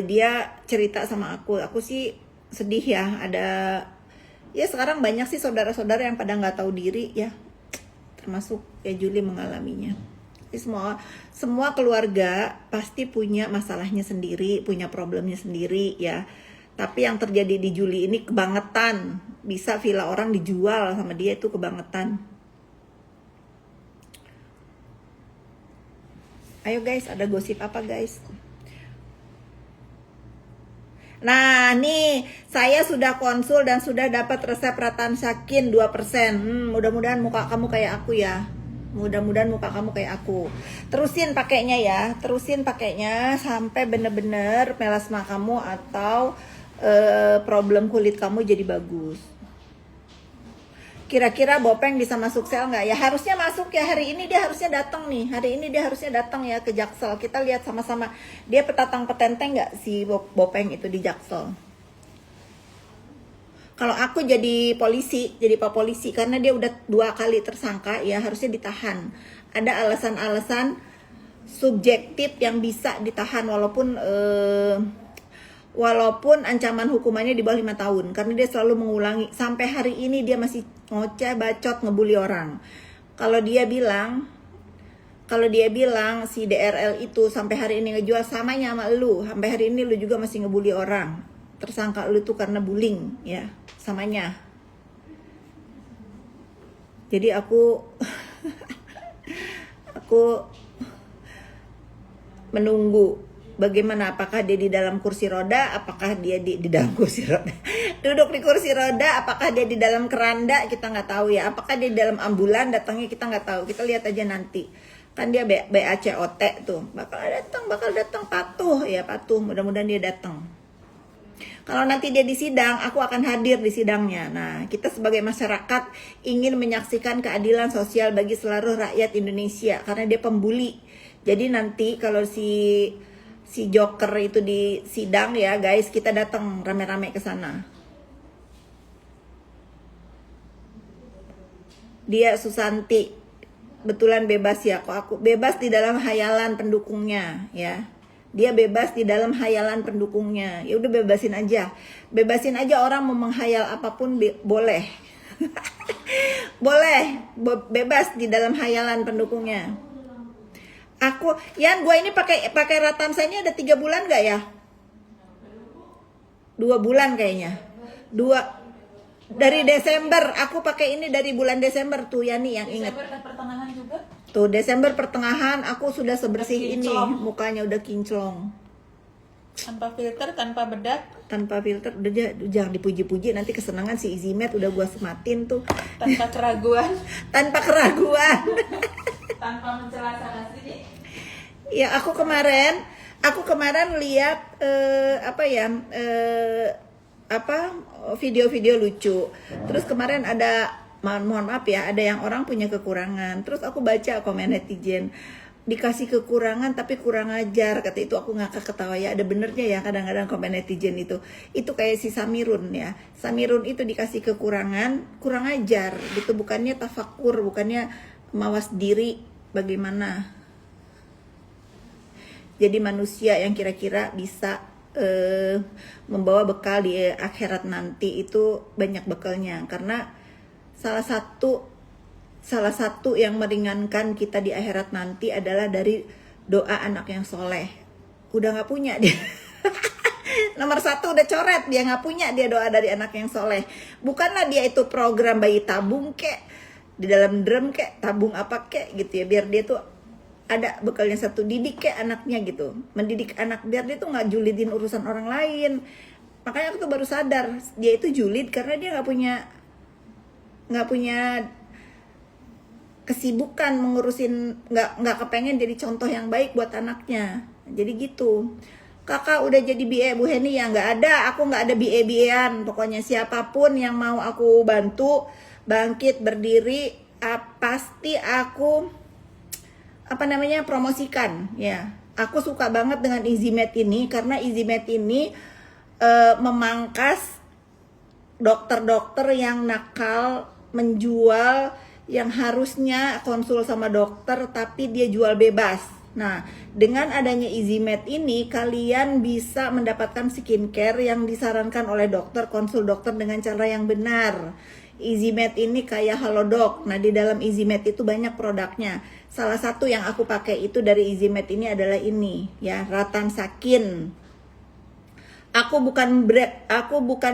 dia cerita sama aku sih sedih ya. Ada ya sekarang banyak sih saudara-saudara yang pada nggak tahu diri ya, termasuk ya Juli mengalaminya. Jadi semua keluarga pasti punya masalahnya sendiri, punya problemnya sendiri ya. Tapi yang terjadi di Juli ini kebangetan. Bisa villa orang dijual sama dia, itu kebangetan. Ayo guys, ada gosip apa guys? Nah, nih saya sudah konsul dan sudah dapat resep Ratan Sakin 2%. Mudah-mudahan muka kamu kayak aku ya. Mudah-mudahan muka kamu kayak aku. Terusin pakainya ya. Terusin pakainya sampai bener-bener melasma kamu atau problem kulit kamu jadi bagus. Kira-kira Bopeng bisa masuk sel nggak ya? Harusnya masuk ya, hari ini dia harusnya datang nih. Hari ini dia harusnya datang ya ke Jaksel. Kita lihat sama-sama dia petatang petenteng nggak si Bopeng itu di Jaksel. Kalau aku jadi polisi, jadi pak polisi, karena dia udah 2 kali tersangka ya, harusnya ditahan. Ada alasan-alasan subjektif yang bisa ditahan walaupun ancaman hukumannya di bawah 5 tahun, karena dia selalu mengulangi. Sampai hari ini dia masih ngoceh, bacot, ngebully orang. Kalau dia bilang si DRL itu sampai hari ini ngejual, samanya sama lu, sampai hari ini lu juga masih ngebully orang. Tersangka lu tuh karena bullying ya, samanya. Jadi aku menunggu bagaimana, apakah dia di dalam kursi roda, apakah dia di dalam kursi roda, duduk di kursi roda, apakah dia di dalam keranda, kita nggak tahu ya, apakah dia di dalam ambulan datangnya, kita nggak tahu, kita lihat aja nanti. Kan dia BACOT tuh, bakal datang patuh, mudah-mudahan dia datang. Kalau nanti dia di sidang, aku akan hadir di sidangnya. Nah, kita sebagai masyarakat ingin menyaksikan keadilan sosial bagi seluruh rakyat Indonesia, karena dia pembuli. Jadi nanti kalau si Joker itu di sidang ya guys, kita datang rame-rame ke sana. Dia Susanti betulan bebas ya, kok aku bebas di dalam hayalan pendukungnya ya. Dia bebas di dalam hayalan pendukungnya. Ya udah bebasin aja orang mau menghayal apapun boleh. Boleh, bebas di dalam hayalan pendukungnya. Gue ini pakai Ratan Sakin ini ada 3 bulan gak ya? 2 bulan kayaknya. Dari Desember, aku pakai ini dari bulan Desember tuh Yani yang ingat. Desember pertengahan juga. Tuh Desember pertengahan aku sudah sebersih ini, mukanya udah kinclong. Tanpa filter, tanpa bedak. Tanpa filter, udah jangan dipuji-puji, nanti kesenangan si Izimet udah gua sematin tuh. Tanpa keraguan. Tanpa keraguan. Tanpa mencela sana sini. Ya aku kemarin lihat video-video lucu. Terus kemarin ada mohon maaf ya, ada yang orang punya kekurangan. Terus aku baca komen netizen, dikasih kekurangan tapi kurang ajar, kata itu. Aku ngakak ketawa ya, ada benernya ya kadang-kadang komen netizen itu kayak si Samirun ya. Samirun itu dikasih kekurangan, kurang ajar gitu, bukannya tafakur, bukannya mawas diri bagaimana jadi manusia yang kira-kira bisa membawa bekal di akhirat nanti. Itu banyak bekalnya, karena salah satu yang meringankan kita di akhirat nanti adalah dari doa anak yang soleh. Udah nggak punya dia. Nomor 1 udah coret, dia nggak punya dia doa dari anak yang soleh. Bukanlah dia itu program bayi tabung kek, di dalam drum kek, tabung apa kek gitu ya, biar dia tuh ada bekalnya satu, didik kayak anaknya gitu, mendidik anak biar dia tuh nggak julidin urusan orang lain. Makanya aku tuh baru sadar dia itu julid karena dia nggak punya kesibukan mengurusin, nggak kepengen jadi contoh yang baik buat anaknya. Jadi gitu. Kakak udah jadi BA Bu Heni ya? Nggak ada, aku nggak ada BA-BA-an. Pokoknya siapapun yang mau aku bantu bangkit berdiri, pasti aku promosikan ya. Aku suka banget dengan Izimet ini, karena Izimet ini memangkas dokter-dokter yang nakal menjual yang harusnya konsul sama dokter tapi dia jual bebas. Nah, dengan adanya EasyMed ini, kalian bisa mendapatkan skincare yang disarankan oleh dokter, konsul dokter dengan cara yang benar. EasyMed ini kayak Halodoc. Nah, di dalam EasyMed itu banyak produknya. Salah satu yang aku pakai itu dari EasyMed ini adalah ini, ya, Ratansakin. Aku bukan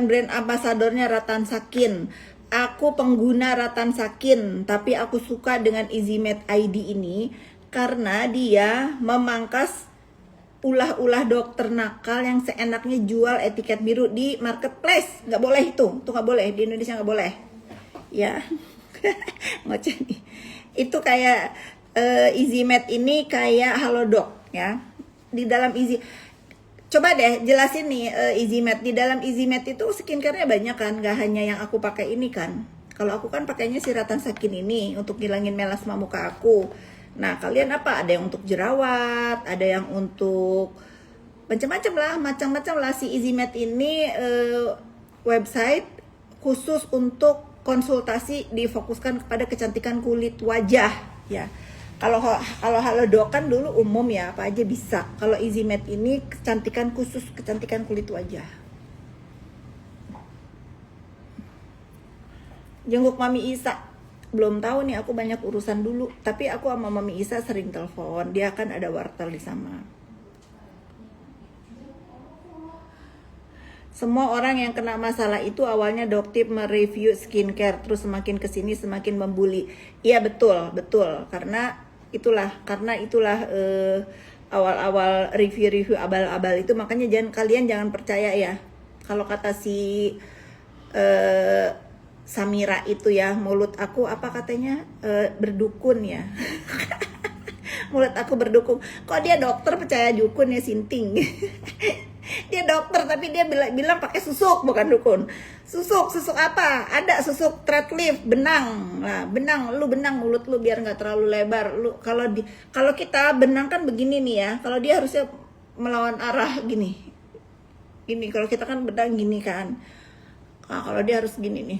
brand ambasadornya Ratansakin. Aku pengguna Ratansakin, tapi aku suka dengan EasyMed ID ini karena dia memangkas ulah-ulah dokter nakal yang seenaknya jual etiket biru di marketplace. Nggak boleh itu nggak boleh, di Indonesia nggak boleh. Ya, ngoceh nih. Itu kayak EasyMed ini kayak Halodoc ya. Di dalam coba deh jelasin nih EasyMed. Di dalam EasyMed itu skincare-nya banyak kan, nggak hanya yang aku pakai ini kan. Kalau aku kan pakainya si Ratansakin ini untuk ngilangin melasma muka aku. Nah, kalian apa? Ada yang untuk jerawat, ada yang untuk macam-macam lah. Si EasyMed ini website khusus untuk konsultasi difokuskan kepada kecantikan kulit wajah ya. Kalau Halodoc kan dulu umum ya, apa aja bisa. Kalau EasyMed ini kecantikan khusus, kecantikan kulit wajah. Jenguk Mami Isa. Belum tahu nih, aku banyak urusan dulu. Tapi aku sama Mami Isa sering telepon. Dia kan ada wartel di sana. Semua orang yang kena masalah itu awalnya Doktip mereview skincare, terus semakin kesini semakin membuli. Iya betul. Karena itulah awal-awal review abal-abal itu, makanya kalian jangan percaya ya. Kalau kata si Samira itu ya, mulut aku apa katanya berdukun ya. Mulut aku berdukun. Kok dia dokter percaya dukun ya, Sinting. Dia dokter tapi dia bilang pakai susuk bukan dukun. Susuk apa? Ada susuk thread lift, benang. Nah, benang mulut lu biar nggak terlalu lebar. Lu kalau kita benang kan begini nih ya. Kalau dia harusnya melawan arah gini. Gini, kalau kita kan benang gini kan. Nah, kalau dia harus gini nih.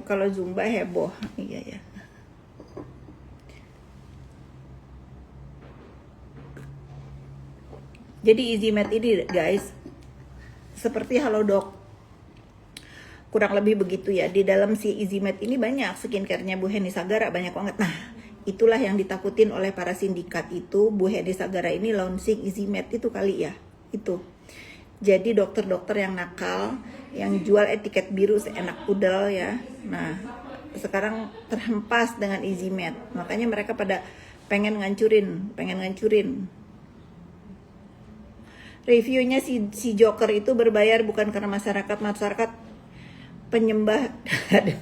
Kalau Zumba heboh, iya ya. Jadi EasyMed ini guys, seperti Halodoc, kurang lebih begitu ya. Di dalam si EasyMed ini banyak skincare-nya Bu Heni Sagara, banyak banget. Nah, itulah yang ditakutin oleh para sindikat itu. Bu Heni Sagara ini launching EasyMed itu kali ya, itu. Jadi dokter-dokter yang nakal, yang jual etiket biru seenak pudel ya. Nah, sekarang terhempas dengan EasyMed. Makanya mereka pada pengen ngancurin. Reviewnya si Joker itu berbayar bukan karena masyarakat penyembah. Aduh.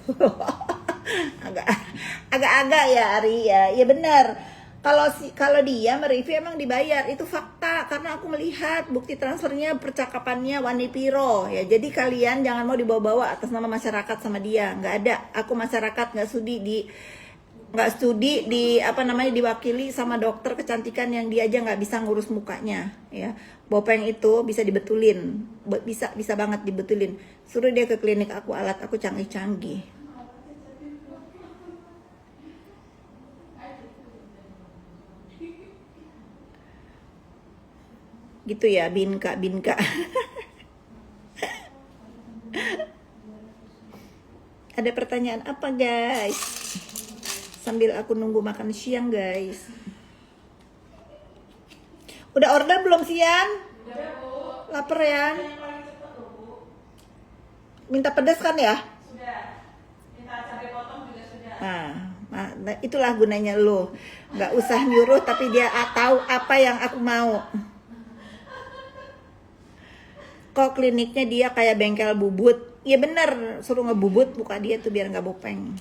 agak-agak ya Ari ya. Ya benar. Kalau dia mereview emang dibayar, itu fakta karena aku melihat bukti transfernya, percakapannya Wani Piro ya. Jadi kalian jangan mau dibawa-bawa atas nama masyarakat sama dia, nggak ada. Aku masyarakat nggak studi diwakili sama dokter kecantikan yang dia aja nggak bisa ngurus mukanya ya. Bopeng itu bisa dibetulin, bisa banget dibetulin. Suruh dia ke klinik aku, alat aku canggih-canggih. Gitu ya, Binka. Ada pertanyaan apa guys? Sambil aku nunggu makan siang guys. Udah order belum siang? Udah, Bu. Laper ya? Yang paling cepat loh, Bu. Minta pedas kan ya? Sudah. Minta cabai potong juga sudah. Nah, itulah gunanya lo. Nggak usah nyuruh tapi dia tahu apa yang aku mau. Kok kliniknya dia kayak bengkel bubut? Ya bener, suruh ngebubut buka dia tuh biar nggak bopeng.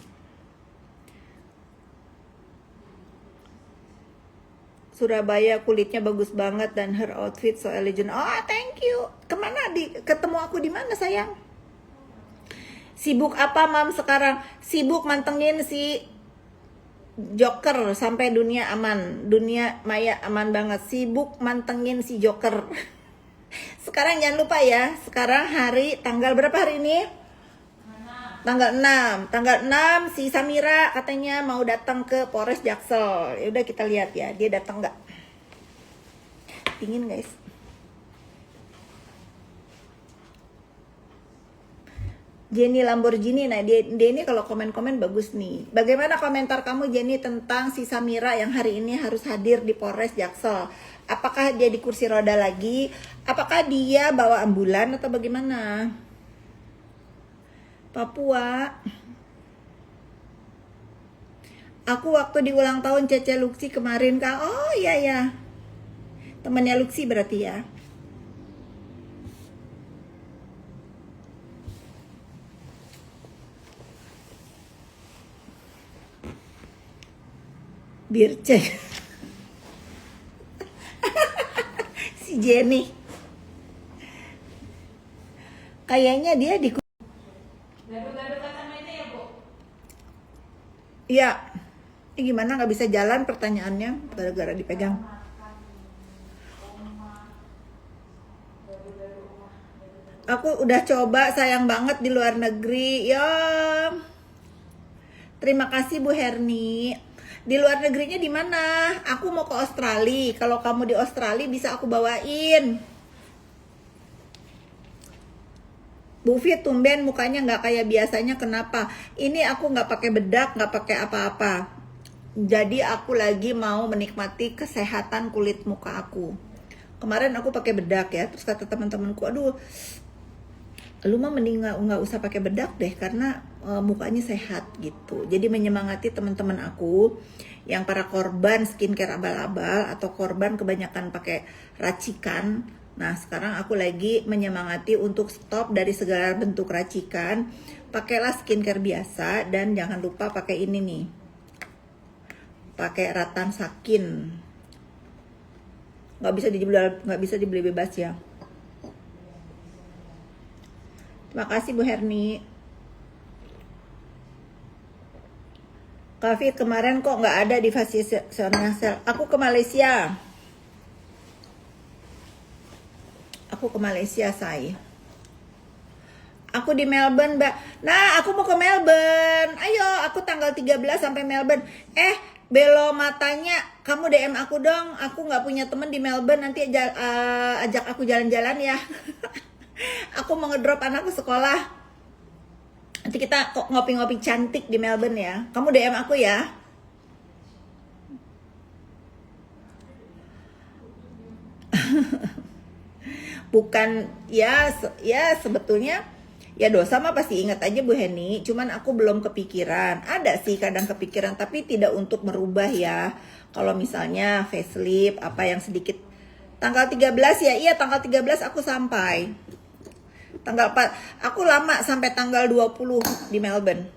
Surabaya kulitnya bagus banget dan her outfit so elegant. Oh, thank you. Kemana ketemu aku di mana sayang? Sibuk apa mam sekarang? Sibuk mantengin si Joker sampai dunia aman, dunia maya aman banget. Sibuk mantengin si Joker. Sekarang jangan lupa ya, sekarang hari tanggal berapa hari ini? Tanggal 6. Tanggal 6 si Samira katanya mau datang ke Polres Jaksel. Ya udah kita lihat ya, dia datang nggak? Dingin guys. Jenny Lamborghini, nah dia ini kalau komen-komen bagus nih. Bagaimana komentar kamu Jenny tentang si Samira yang hari ini harus hadir di Polres Jaksel? Apakah dia di kursi roda lagi? Apakah dia bawa ambulan atau bagaimana? Papua. Aku waktu di ulang tahun Cece Luxi kemarin Kak. Oh iya ya. Temannya Luxi berarti ya. Bir cek. Si Jenny. Kayaknya dia di Gado-gado kacang itu ya, Bu? Iya. Ini gimana nggak bisa jalan pertanyaannya gara-gara dipegang. Aku udah coba sayang banget di luar negeri. Ya. Terima kasih Bu Herni. Di luar negerinya di mana? Aku mau ke Australia. Kalau kamu di Australia bisa aku bawain. Bu Fit tumben mukanya nggak kayak biasanya, kenapa? Ini aku nggak pakai bedak, nggak pakai apa-apa. Jadi aku lagi mau menikmati kesehatan kulit muka aku. Kemarin aku pakai bedak ya, terus kata teman-temanku, aduh, lu mah mending nggak usah pakai bedak deh karena mukanya sehat gitu. Jadi menyemangati teman-teman aku yang para korban skincare abal-abal atau korban kebanyakan pakai racikan. Nah, sekarang aku lagi menyemangati untuk stop dari segala bentuk racikan. Pakailah skincare biasa dan jangan lupa pakai ini nih. Pakai Ratan Sakin. Nggak bisa dibeli bebas ya. Terima kasih Bu Herni. Kak Fit kemarin kok nggak ada di fasilitasnya sel. Aku ke Malaysia. Say. Aku di Melbourne, Mbak. Nah, aku mau ke Melbourne. Ayo, aku tanggal 13 sampai Melbourne. Belo matanya, kamu DM aku dong. Aku nggak punya temen di Melbourne. Nanti ajak aku jalan-jalan ya. Aku mau ngedrop anakku sekolah. Nanti kita kok ngopi-ngopi cantik di Melbourne ya. Kamu DM aku ya. Bukan ya sebetulnya ya dosa mah pasti ingat aja Bu Heni. Cuman aku belum kepikiran. Ada sih kadang kepikiran tapi tidak untuk merubah ya. Kalau misalnya facelift apa yang sedikit tanggal 13 ya. Iya tanggal 13 aku sampai. Tanggal 4 aku lama sampai tanggal 20 di Melbourne.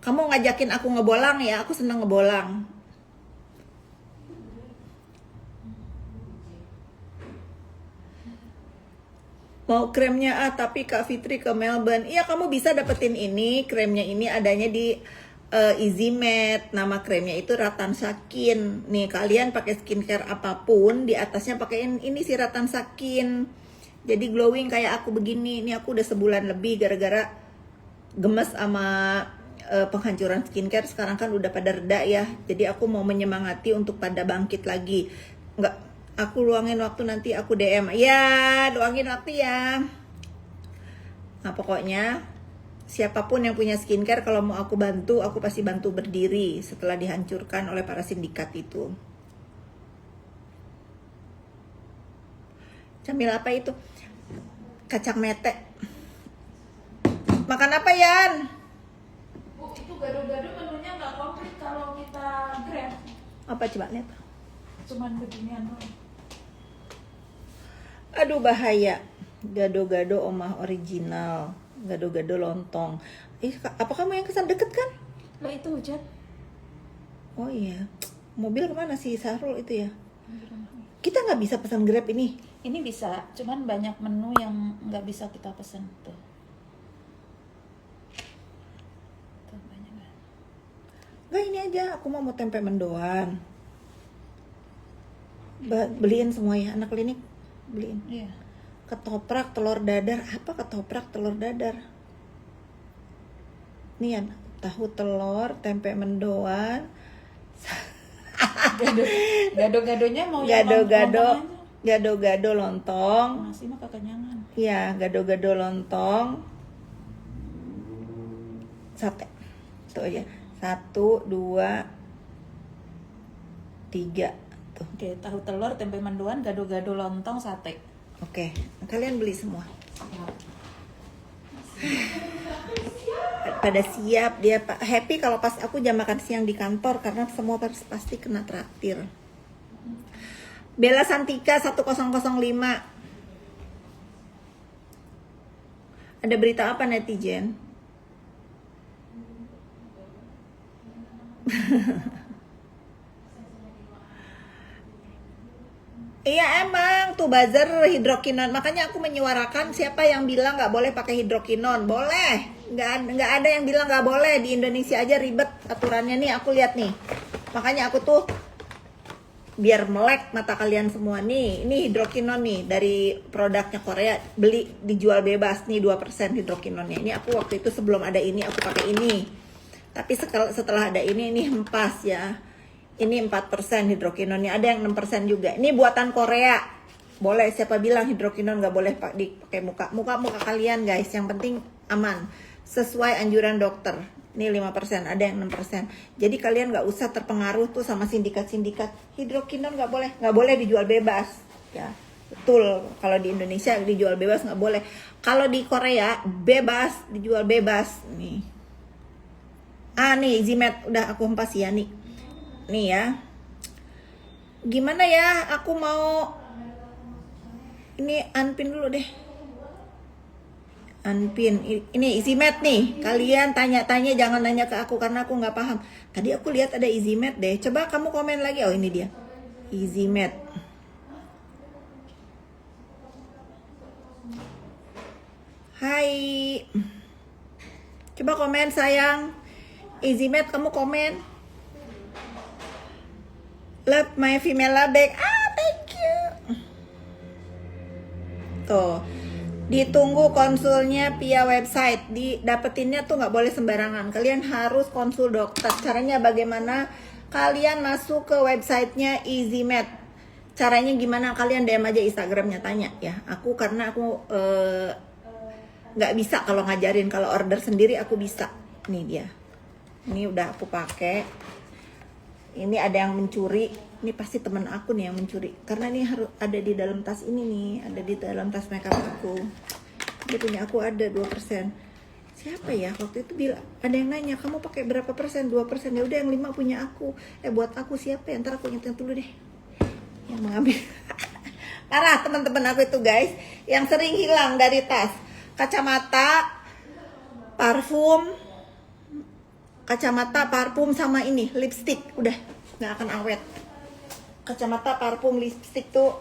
Kamu ngajakin aku ngebolang ya, aku seneng ngebolang. Mau kremnya tapi Kak Fitri ke Melbourne. Iya kamu bisa dapetin ini, kremnya ini adanya di Easy Matte. Nama kremnya itu Ratan Sakin. Nih kalian pakai skincare apapun di atasnya pakein ini si Ratan Sakin. Jadi glowing kayak aku begini. Ini aku udah sebulan lebih gara-gara gemes sama penghancuran skincare. Sekarang kan udah pada reda ya. Jadi aku mau menyemangati untuk pada bangkit lagi. Enggak, aku luangin waktu nanti aku DM. Ya, luangin waktu ya. Nah pokoknya siapapun yang punya skincare kalau mau aku bantu, aku pasti bantu berdiri setelah dihancurkan oleh para sindikat itu. Cemil apa itu? Kacang mete. Makan apa Yan? Bu, itu gado-gado menunya nggak komplit kalau kita Grab. Apa coba lihat? Cuman beginian doang. Aduh bahaya. Gado-gado omah original. Gado-gado lontong. Apa kamu yang kesan deket kan? Lah itu hujan. Oh iya. Mobil kemana sih Sahrul itu ya? Kita nggak bisa pesan Grab ini. Ini bisa, cuman banyak menu yang nggak bisa kita pesen tuh. Tuh banyak banget. Nggak ini aja. Aku mau tempe mendoan. Beliin semua ya anak klinik. beliin. Iya. Ketoprak telur dadar. Apa ketoprak telur dadar? Nih ya, tahu telur, tempe mendoan, Gado-gadonya mau yang gado-gado, lontong aja. gado-gado lontong. Nasi mah kekenyangan. Iya, gado-gado lontong. Sate. Tuh ya. 1, 2, 3. Tuh. Oke, tahu telur, tempe mendoan, gado-gado lontong, sate. Oke, kalian beli semua. Pada siap dia happy kalau pas aku jam makan siang di kantor karena semua pasti kena traktir. Bella Santika 1005. Ada berita apa netizen? Iya emang tuh buzzer hidrokinon, makanya aku menyuarakan siapa yang bilang nggak boleh pakai hidrokinon, boleh, nggak ada yang bilang nggak boleh. Di Indonesia aja ribet aturannya nih, aku lihat nih, makanya aku tuh biar melek mata kalian semua nih, ini hidrokinon nih dari produknya Korea, beli dijual bebas nih 2% hidrokinonnya. Ini aku waktu itu sebelum ada ini aku pakai ini, tapi setelah ada ini hempas ya. Ini 4% hidrokinonnya, ada yang 6% juga. Ini buatan Korea. Boleh, siapa bilang hidrokinon nggak boleh dipakai muka kalian guys. Yang penting aman, sesuai anjuran dokter. Ini 5%, ada yang 6%. Jadi kalian nggak usah terpengaruh tuh sama sindikat-sindikat. Hidrokinon nggak boleh dijual bebas. Ya, betul. Kalau di Indonesia dijual bebas nggak boleh. Kalau di Korea bebas, dijual bebas. Nih. Nih Zimet udah aku hempas ya nih. Nih ya, gimana ya, aku mau ini unpin dulu deh, unpin ini EasyMed nih. Kalian tanya-tanya jangan nanya ke aku karena aku nggak paham. Tadi aku lihat ada EasyMed deh, coba kamu komen lagi. Oh ini dia EasyMed. Hai, coba komen sayang. EasyMed kamu komen. Love my female labek. Thank you. Tuh, ditunggu konsulnya via website. Dapetinnya tuh nggak boleh sembarangan. Kalian harus konsul dokter. Caranya bagaimana? Kalian masuk ke websitenya EasyMed. Caranya gimana? Kalian DM aja Instagramnya, tanya ya. Karena aku nggak bisa kalau ngajarin. Kalau order sendiri aku bisa. Nih dia. Ini udah aku pakai. Ini ada yang mencuri. Ini pasti teman aku nih yang mencuri. Karena ini harus ada di dalam tas ini nih. Ada di dalam tas makeup aku. Dia punya aku ada 2%. Siapa ya? Waktu itu bilang, ada yang nanya, kamu pakai berapa persen? 2%. Ya udah yang 5 punya aku. Buat aku siapa ya? Ntar aku nyetir dulu deh. Yang mengambil. Parah teman-teman aku itu guys. Yang sering hilang dari tas. Kacamata, parfum, sama ini lipstick, udah nggak akan awet. Kacamata, parfum, lipstick tuh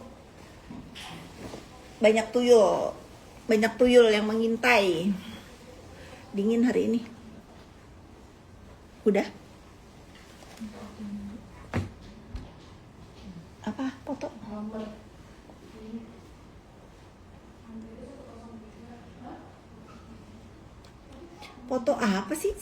banyak tuyul yang mengintai. Dingin hari ini. Udah. Apa foto? Foto apa sih